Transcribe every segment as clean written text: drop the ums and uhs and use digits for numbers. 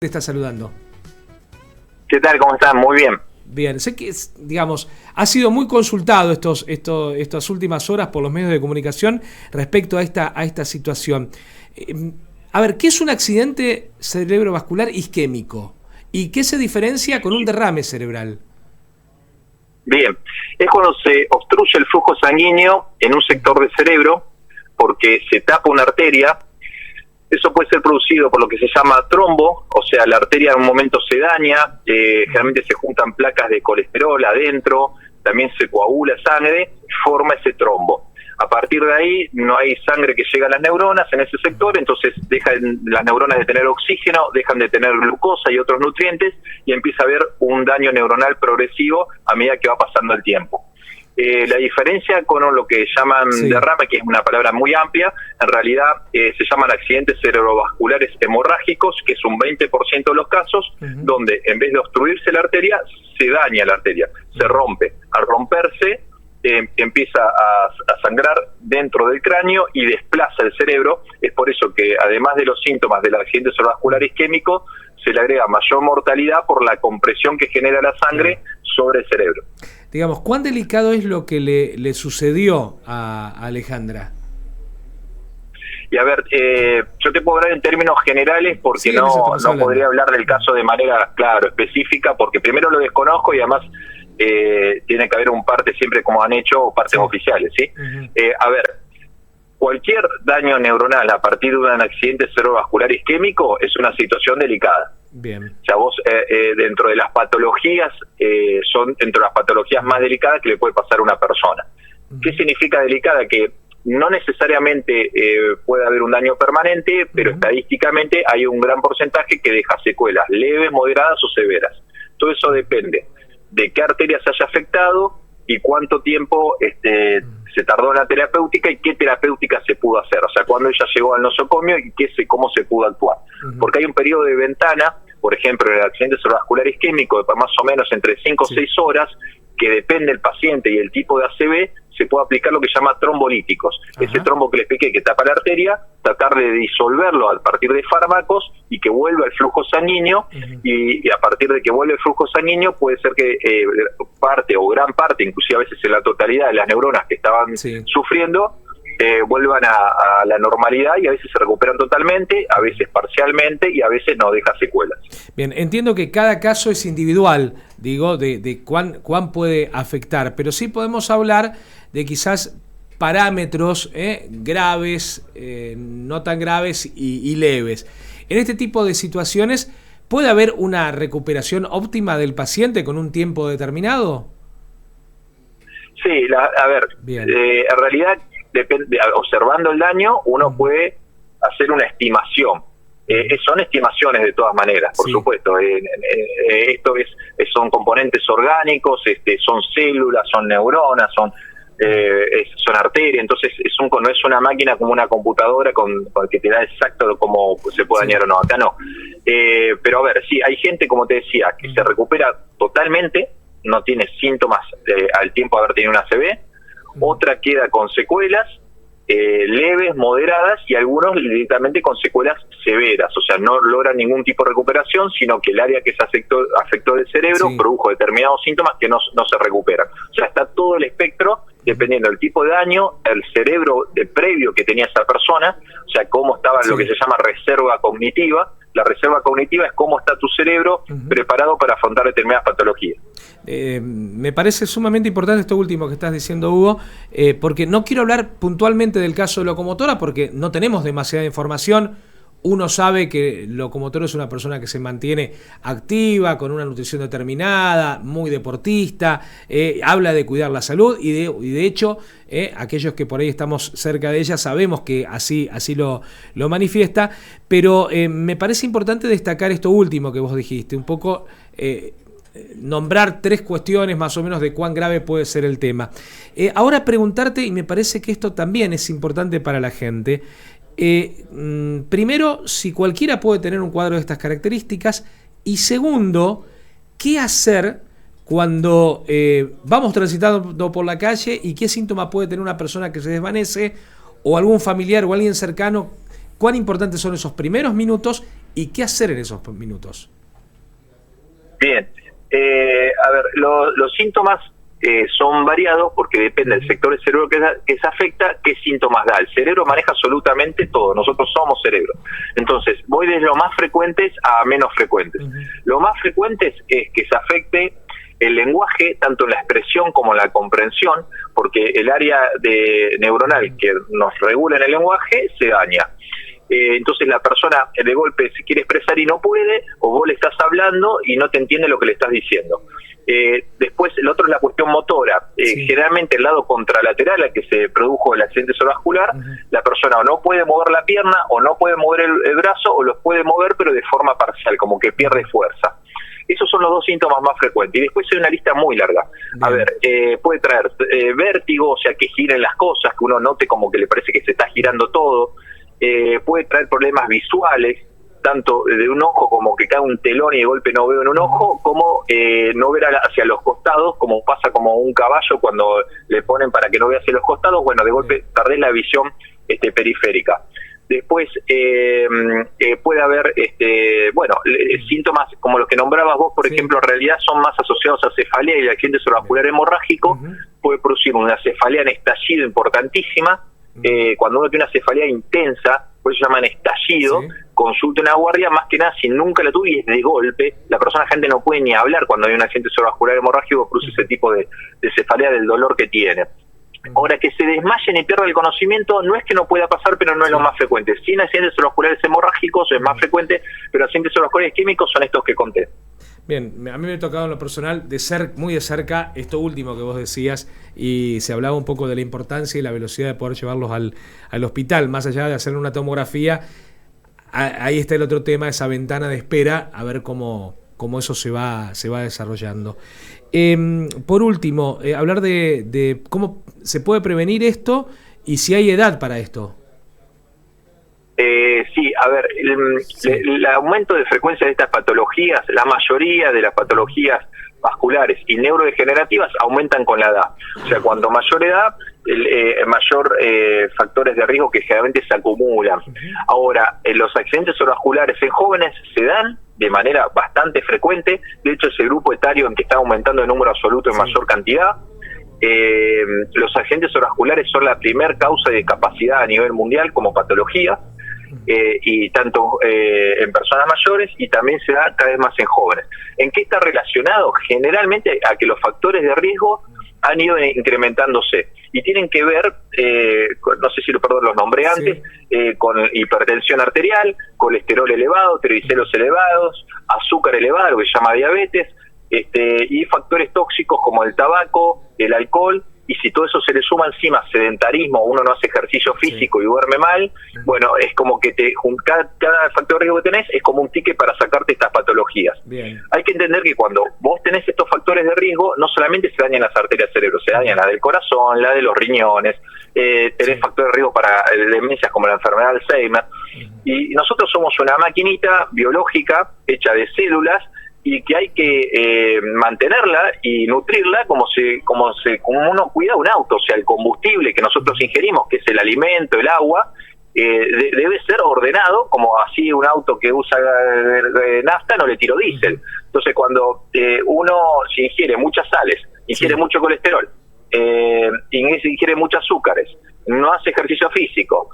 Te está saludando. ¿Qué tal? ¿Cómo están? Muy bien. Bien, sé que ha sido muy consultado estas últimas horas por los medios de comunicación respecto a esta situación. A ver, ¿qué es un accidente cerebrovascular isquémico? ¿Y qué se diferencia con un derrame cerebral? Bien, es cuando se obstruye el flujo sanguíneo en un sector del cerebro porque se tapa una arteria. Eso puede ser producido por lo que se llama trombo, o sea, la arteria en un momento se daña, generalmente se juntan placas de colesterol adentro, también se coagula sangre, forma ese trombo. A partir de ahí no hay sangre que llega a las neuronas en ese sector, entonces dejan las neuronas de tener oxígeno, dejan de tener glucosa y otros nutrientes y empieza a haber un daño neuronal progresivo a medida que va pasando el tiempo. La diferencia con lo que llaman derrame, que es una palabra muy amplia, en realidad se llaman accidentes cerebrovasculares hemorrágicos, que es un 20% de los casos, donde en vez de obstruirse la arteria, se daña la arteria, se rompe. Al romperse, empieza a sangrar dentro del cráneo y desplaza el cerebro. Es por eso que, además de los síntomas del accidente cerebrovascular isquémico, se le agrega mayor mortalidad por la compresión que genera la sangre sobre el cerebro. Digamos, ¿cuán delicado es lo que le sucedió a Alejandra? Y a ver, yo te puedo hablar en términos generales porque no podría hablar del caso de manera, específica, porque primero lo desconozco y además tiene que haber un parte siempre como han hecho, partes oficiales, ¿sí? A ver, cualquier daño neuronal a partir de un accidente cerebrovascular isquémico es una situación delicada. Bien. O sea, vos dentro de las patologías, son dentro de las patologías más delicadas que le puede pasar a una persona. ¿Qué significa delicada? Que no necesariamente puede haber un daño permanente, pero estadísticamente hay un gran porcentaje que deja secuelas leves, moderadas o severas. Todo eso depende de qué arteria se haya afectado y cuánto tiempo se tardó en la terapéutica y qué terapéutica se pudo hacer. O sea, cuándo ella llegó al nosocomio y cómo se pudo actuar. Porque hay un periodo de ventana, por ejemplo, en el accidente cerebrovascular isquémico, de más o menos entre 5 o 6 horas, que depende del paciente y el tipo de ACV, se puede aplicar lo que se llama trombolíticos. Ese trombo que le expliqué que tapa la arteria, tratar de disolverlo a partir de fármacos y que vuelva el flujo sanguíneo, y a partir de que vuelve el flujo sanguíneo puede ser que parte o gran parte, inclusive a veces en la totalidad de las neuronas que estaban sufriendo, vuelvan a la normalidad y a veces se recuperan totalmente, a veces parcialmente y a veces no deja secuelas. Bien, entiendo que cada caso es individual, digo, de cuán puede afectar, pero sí podemos hablar de quizás parámetros graves, no tan graves y leves. En este tipo de situaciones, ¿puede haber una recuperación óptima del paciente con un tiempo determinado? Sí, a ver, en realidad, observando el daño, uno puede hacer una estimación. Son estimaciones de todas maneras, por supuesto. Esto son componentes orgánicos, son células, son neuronas, son arterias. Entonces no es una máquina como una computadora con que te da exacto cómo se puede dañar o no. Acá no. Pero a ver, sí, hay gente, como te decía, que se recupera totalmente, no tiene síntomas al tiempo de haber tenido una ACV. Otra queda con secuelas leves, moderadas, y algunos directamente con secuelas severas, o sea, no logran ningún tipo de recuperación, sino que el área que se afectó del cerebro produjo determinados síntomas que no se recuperan. O sea, está todo el espectro dependiendo del tipo de daño, el cerebro previo que tenía esa persona, o sea, cómo estaba lo que se llama reserva cognitiva. La reserva cognitiva es cómo está tu cerebro preparado para afrontar determinadas patologías. Me parece sumamente importante esto último que estás diciendo, Hugo, porque no quiero hablar puntualmente del caso de locomotora porque no tenemos demasiada información. Uno sabe que locomotora es una persona que se mantiene activa, con una nutrición determinada, muy deportista, habla de cuidar la salud y de hecho, aquellos que por ahí estamos cerca de ella sabemos que así lo manifiesta, pero me parece importante destacar esto último que vos dijiste, un poco nombrar 3 cuestiones más o menos de cuán grave puede ser el tema. Ahora preguntarte, y me parece que esto también es importante para la gente, primero, si cualquiera puede tener un cuadro de estas características, y segundo, ¿qué hacer cuando vamos transitando por la calle y qué síntoma puede tener una persona que se desvanece o algún familiar o alguien cercano? ¿Cuán importantes son esos primeros minutos y qué hacer en esos minutos. Bien, a ver, los síntomas son variados porque depende del sector del cerebro que se afecta, qué síntomas da. El cerebro maneja absolutamente todo, nosotros somos cerebro. Entonces, voy de los más frecuentes a menos frecuentes. Lo más frecuentes es que se afecte el lenguaje, tanto en la expresión como en la comprensión, porque el área neuronal que nos regula en el lenguaje se daña. Entonces la persona de golpe se quiere expresar y no puede, o vos le estás hablando y no te entiende lo que le estás diciendo. Después el otro es la cuestión motora. Sí. Generalmente el lado contralateral al que se produjo el accidente cerebrovascular, la persona o no puede mover la pierna o no puede mover el brazo, o los puede mover pero de forma parcial, como que pierde fuerza. Esos son los dos síntomas más frecuentes. Y después hay una lista muy larga. A ver, puede traer vértigo, o sea, que giren las cosas, que uno note como que le parece que se está girando todo. Puede traer problemas visuales, tanto de un ojo como que cae un telón y de golpe no veo en un ojo, como no ver hacia los costados, como pasa como un caballo cuando le ponen para que no vea hacia los costados. Bueno, de golpe perdés la visión periférica. Después puede haber síntomas como los que nombrabas vos, por ejemplo, en realidad son más asociados a cefalea, y el accidente cerebrovascular hemorrágico puede producir una cefalea en estallido importantísima. Cuando uno tiene una cefalea intensa, por eso se llaman estallido, consulte una guardia, más que nada si nunca la tuve y es de golpe, la gente no puede ni hablar cuando hay un accidente cerebrovascular hemorrágico, produce ese tipo de cefalea del dolor que tiene. Ahora, que se desmayen y pierdan el conocimiento no es que no pueda pasar, pero no es lo más frecuente. Sin accidentes cerebrovasculares hemorrágicos es más frecuente, pero accidentes cerebrovasculares químicos son estos que conté. Bien, a mí me ha tocado en lo personal muy de cerca esto último que vos decías, y se hablaba un poco de la importancia y la velocidad de poder llevarlos al hospital, más allá de hacer una tomografía. Ahí está el otro tema, esa ventana de espera, a ver cómo eso se va desarrollando. Por último, hablar de cómo se puede prevenir esto y si hay edad para esto. Sí, a ver, el aumento de frecuencia de estas patologías, la mayoría de las patologías vasculares y neurodegenerativas aumentan con la edad. O sea, cuanto mayor edad, mayor factores de riesgo que generalmente se acumulan. Ahora, los accidentes cerebrovasculares en jóvenes se dan de manera bastante frecuente. De hecho, es el grupo etario en que está aumentando el número absoluto en mayor cantidad. Los accidentes cerebrovasculares son la primer causa de discapacidad a nivel mundial como patología, y tanto en personas mayores, y también se da cada vez más en jóvenes. ¿En qué está relacionado? Generalmente a que los factores de riesgo han ido incrementándose y tienen que ver, no sé si los nombré antes, con hipertensión arterial, colesterol elevado, triglicéridos elevados, azúcar elevado, que se llama diabetes, y factores tóxicos como el tabaco, el alcohol. Y si todo eso se le suma encima sedentarismo, uno no hace ejercicio físico y duerme mal, bueno, es como que cada factor de riesgo que tenés es como un ticket para sacarte estas patologías. Bien. Hay que entender que cuando vos tenés estos factores de riesgo, no solamente se dañan las arterias del cerebro, se dañan la del corazón, la de los riñones, tenés factores de riesgo para demencias como la enfermedad de Alzheimer. Y nosotros somos una maquinita biológica hecha de células, y que hay que mantenerla y nutrirla como uno cuida un auto. O sea, el combustible que nosotros ingerimos, que es el alimento, el agua, debe ser ordenado, como así un auto que usa nafta no le tiro diésel. Entonces, cuando uno se ingiere muchas sales, ingiere mucho colesterol, ingiere muchos azúcares, no hace ejercicio físico,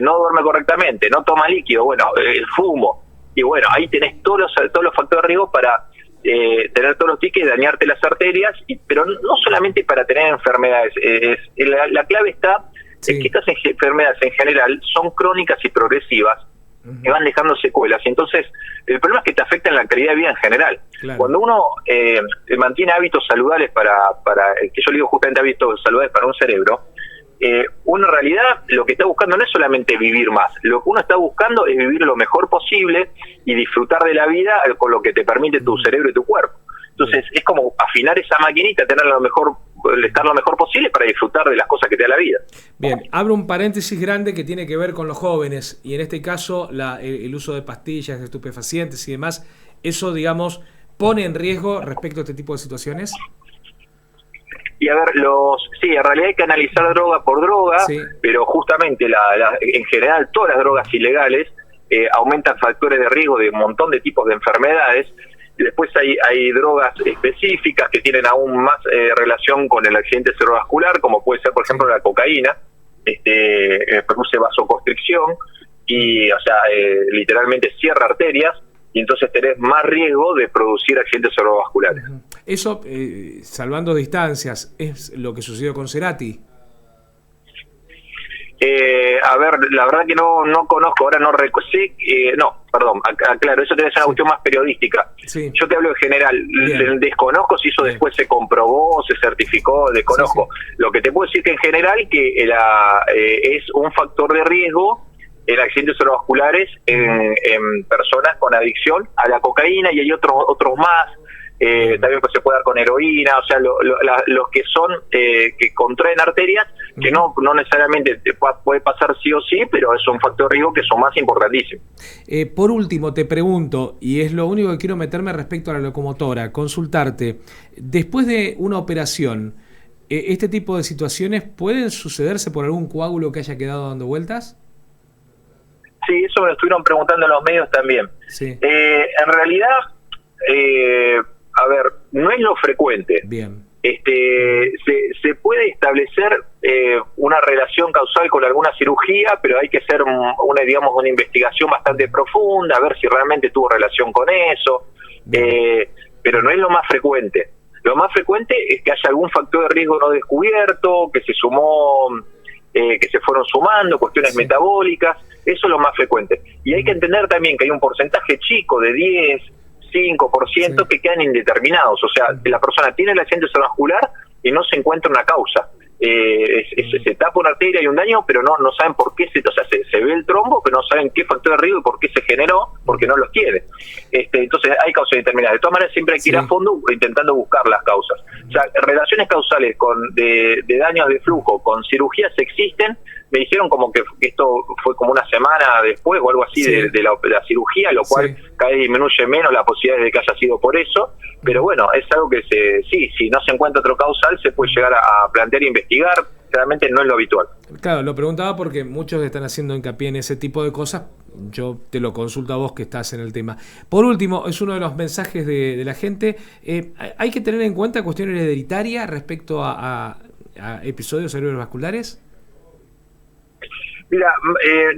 no duerme correctamente, no toma líquido, el fumo, y bueno, ahí tenés todos los factores de riesgo para tener todos los tickets, dañarte las arterias, pero no solamente para tener enfermedades. La clave está en que estas enfermedades en general son crónicas y progresivas, que van dejando secuelas. Y entonces, el problema es que te afectan la calidad de vida en general. Claro. Cuando uno mantiene hábitos saludables que yo le digo justamente hábitos saludables para un cerebro, uno en realidad lo que está buscando no es solamente vivir más, lo que uno está buscando es vivir lo mejor posible y disfrutar de la vida con lo que te permite tu cerebro y tu cuerpo. Entonces es como afinar esa maquinita, estar lo mejor posible para disfrutar de las cosas que te da la vida. Bien, abro un paréntesis grande que tiene que ver con los jóvenes, y en este caso el uso de pastillas, de estupefacientes y demás. Eso, digamos, pone en riesgo respecto a este tipo de situaciones. Y a ver, en realidad hay que analizar droga por droga, pero justamente en general todas las drogas ilegales aumentan factores de riesgo de un montón de tipos de enfermedades. Después hay drogas específicas que tienen aún más relación con el accidente cerebrovascular, como puede ser, por ejemplo, la cocaína, produce vasoconstricción y, o sea, literalmente cierra arterias, y entonces tenés más riesgo de producir accidentes cerebrovasculares. Eso, salvando distancias, es lo que sucedió con Cerati. A ver, la verdad que no conozco, ahora no sí, perdón, claro, eso debe ser una cuestión más periodística. Sí. Yo te hablo en general, desconozco si eso después se comprobó, se certificó, desconozco. Sí. Lo que te puedo decir que en general que es un factor de riesgo en accidentes cerebrovasculares en personas con adicción a la cocaína, y hay otros más. También pues se puede dar con heroína, o sea, los que son que contraen arterias, que no necesariamente te puede pasar sí o sí, pero es un factor de riesgo que son más importantísimos. Por último, te pregunto, y es lo único que quiero meterme respecto a la locomotora, consultarte, después de una operación, ¿este tipo de situaciones pueden sucederse por algún coágulo que haya quedado dando vueltas? Sí, eso me lo estuvieron preguntando en los medios también. Sí. En realidad, a ver, no es lo frecuente. Bien. Se puede establecer una relación causal con alguna cirugía, pero hay que hacer una investigación bastante profunda, a ver si realmente tuvo relación con eso. Pero no es lo más frecuente. Lo más frecuente es que haya algún factor de riesgo no descubierto, que se fueron sumando, cuestiones metabólicas. Eso es lo más frecuente. Y hay que entender también que hay un porcentaje chico de 5% que quedan indeterminados. O sea, la persona tiene el accidente cerebrovascular y no se encuentra una causa. Se tapa una arteria y un daño, pero no saben por qué se ve el trombo, pero no saben qué factor de riesgo y por qué se generó, porque no los tiene. Entonces hay causas indeterminadas. De todas maneras, siempre hay que ir a fondo intentando buscar las causas. O sea, relaciones causales de daños de flujo con cirugías existen. Me dijeron como que esto fue como una semana después o algo así de la cirugía, lo cual cada vez disminuye menos la posibilidad de que haya sido por eso. Pero bueno, es algo que si no se encuentra otro causal, se puede llegar a plantear e investigar. Realmente no es lo habitual. Claro, lo preguntaba porque muchos están haciendo hincapié en ese tipo de cosas. Yo te lo consulto a vos que estás en el tema. Por último, es uno de los mensajes de la gente. ¿Hay que tener en cuenta cuestiones hereditarias respecto a episodios cerebrovasculares? Mira,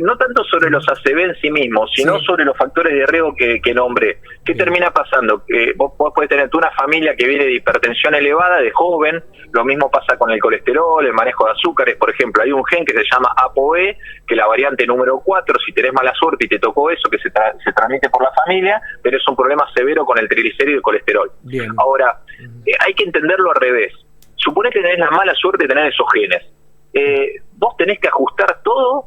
no tanto sobre los ACV en sí mismos, sino sobre los factores de riesgo que nombré. ¿Qué termina pasando? Vos podés tener una familia que viene de hipertensión elevada, de joven. Lo mismo pasa con el colesterol, el manejo de azúcares, por ejemplo. Hay un gen que se llama ApoE, que la variante número 4, si tenés mala suerte y te tocó eso, que se transmite por la familia, pero es un problema severo con el triglicérido y el colesterol. Bien. Ahora, hay que entenderlo al revés. Supone que tenés la mala suerte de tener esos genes. Vos tenés que ajustar todo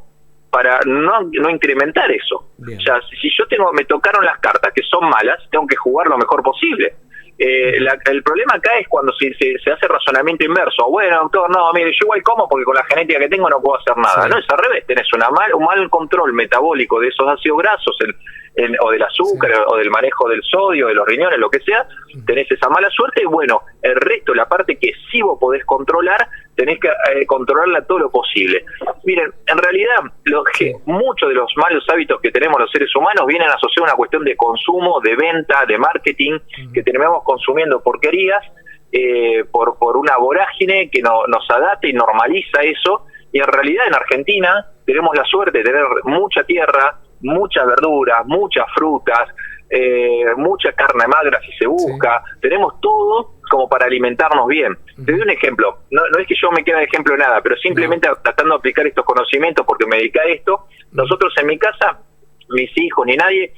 para no incrementar eso. Bien. O sea, si yo me tocaron las cartas que son malas, tengo que jugar lo mejor posible. El problema acá es cuando se hace razonamiento inverso. Bueno, doctor, no, mire, yo igual como porque con la genética que tengo no puedo hacer nada. No, es al revés, tenés un mal control metabólico de esos ácidos grasos o del azúcar o del manejo del sodio, de los riñones, lo que sea, tenés esa mala suerte y bueno, el resto, la parte que sí vos podés controlar, tenés que controlarla todo lo posible. Miren, en realidad, muchos de los malos hábitos que tenemos los seres humanos vienen asociados a una cuestión de consumo, de venta, de marketing, que terminamos consumiendo porquerías por una vorágine que nos adapta y normaliza eso, y en realidad en Argentina tenemos la suerte de tener mucha tierra, muchas verduras, muchas frutas, mucha carne magra si se busca, tenemos todo como para alimentarnos bien. Te doy un ejemplo, no es que yo me quede de ejemplo de nada, pero simplemente tratando de aplicar estos conocimientos porque me dediqué a esto. Nosotros en mi casa, mis hijos ni nadie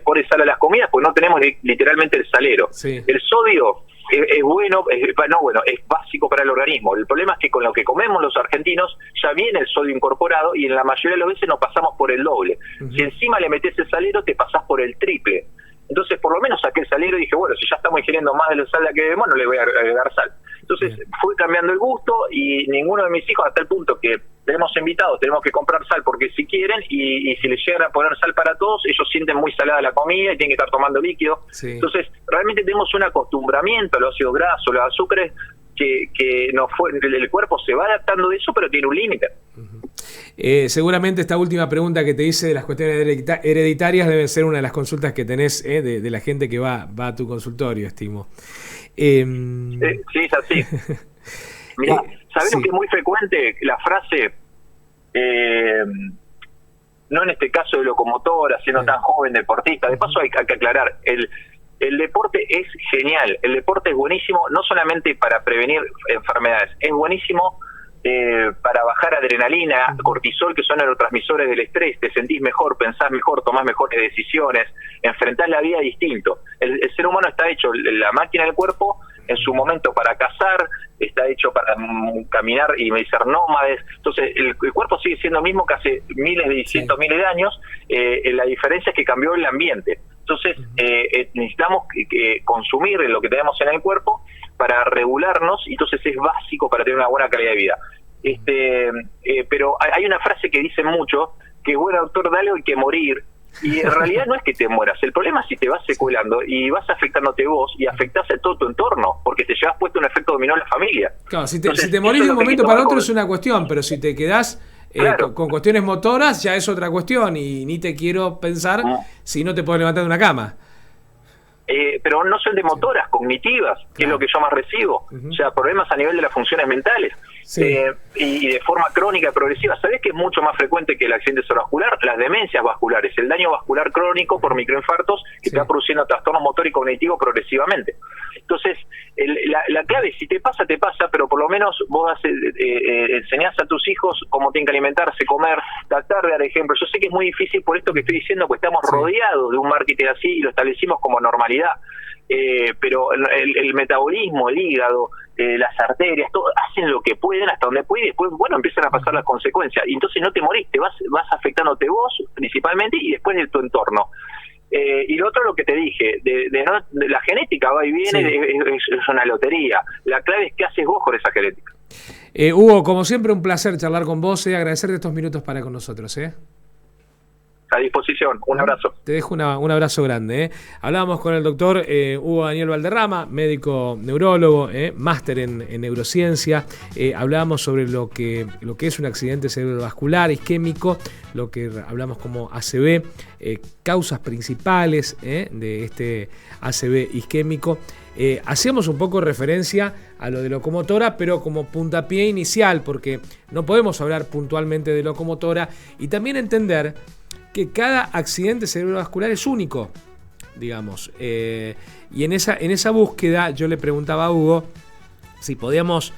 pone sal a las comidas porque no tenemos literalmente el salero. El sodio es bueno, es básico para el organismo. El problema es que con lo que comemos los argentinos ya viene el sodio incorporado y en la mayoría de las veces nos pasamos por el doble. Si encima le metes el salero, te pasás por el triple. Entonces, por lo menos saqué el salero y dije, bueno, si ya estamos ingiriendo más de la sal que debemos, no le voy a agregar sal. Entonces, fui cambiando el gusto y ninguno de mis hijos, hasta el punto que tenemos invitados, tenemos que comprar sal porque si quieren y si les llegan a poner sal para todos, ellos sienten muy salada la comida y tienen que estar tomando líquido. Entonces, realmente tenemos un acostumbramiento a los ácidos grasos, los azúcares, el cuerpo se va adaptando de eso, pero tiene un límite. Seguramente esta última pregunta que te hice de las cuestiones hereditarias debe ser una de las consultas que tenés de la gente que va a tu consultorio, estimo. Sí, es así. Mirá, ¿sabés lo que es muy frecuente? La frase, no en este caso de locomotora, siendo tan joven deportista. De paso hay que aclarar, el deporte es genial, el deporte es buenísimo, no solamente para prevenir enfermedades, es buenísimo para bajar adrenalina, cortisol, que son neurotransmisores del estrés. Te sentís mejor, pensás mejor, tomás mejores decisiones, enfrentás la vida distinto. El ser humano está hecho, la máquina del cuerpo, en su momento para cazar, está hecho para caminar y ser nómades. Entonces el cuerpo sigue siendo el mismo que hace cientos miles de años. La diferencia es que cambió el ambiente. Entonces necesitamos consumir lo que tenemos en el cuerpo para regularnos, y entonces es básico para tener una buena calidad de vida. Pero hay una frase que dicen mucho, que bueno, doctor, dale, hay que morir. Y en realidad no es que te mueras, el problema es si te vas secuelando y vas afectándote vos y afectás a todo tu entorno, porque te llevas puesto un efecto dominó en la familia. Claro, si te morís de un momento para otro es una cuestión, pero si te quedás con cuestiones motoras ya es otra cuestión, y ni te quiero pensar si no te puedes levantar de una cama. Pero no son de motoras, cognitivas, que es lo que yo más recibo. O sea, problemas a nivel de las funciones mentales. Y de forma crónica y progresiva. ¿Sabés que es mucho más frecuente que el accidente cerebrovascular? Las demencias vasculares, el daño vascular crónico por microinfartos que está produciendo trastornos motor y cognitivo progresivamente. Entonces, la clave, si te pasa, pero por lo menos vos enseñás a tus hijos cómo tienen que alimentarse, comer, tratar de dar ejemplo. Yo sé que es muy difícil por esto que estoy diciendo, porque estamos rodeados de un marketing así y lo establecimos como normalidad. Pero el metabolismo, el hígado, las arterias, todo, hacen lo que pueden hasta donde pueden, y después, bueno, empiezan a pasar las consecuencias. Y entonces no te morís, te vas afectándote vos principalmente, y después de tu entorno. Y lo otro, lo que te dije, de la genética va y viene, es una lotería. La clave es qué haces vos con esa genética. Hugo, como siempre, un placer charlar con vos, agradecerte estos minutos para con nosotros. A disposición, un abrazo. Te dejo un abrazo grande. Hablábamos con el doctor Hugo Daniel Valderrama, médico neurólogo, máster en neurociencia. Hablábamos sobre lo que es un accidente cerebrovascular isquémico, lo que hablamos como ACV, causas principales de este ACV isquémico. Hacíamos un poco referencia a lo de locomotora, pero como puntapié inicial, porque no podemos hablar puntualmente de locomotora, y también entender que cada accidente cerebrovascular es único, digamos. Y en esa búsqueda yo le preguntaba a Hugo si podíamos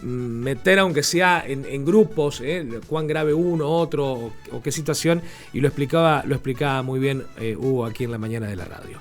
meter, aunque sea en grupos, cuán grave uno, otro, o qué situación, y lo explicaba muy bien Hugo aquí en la mañana de la radio.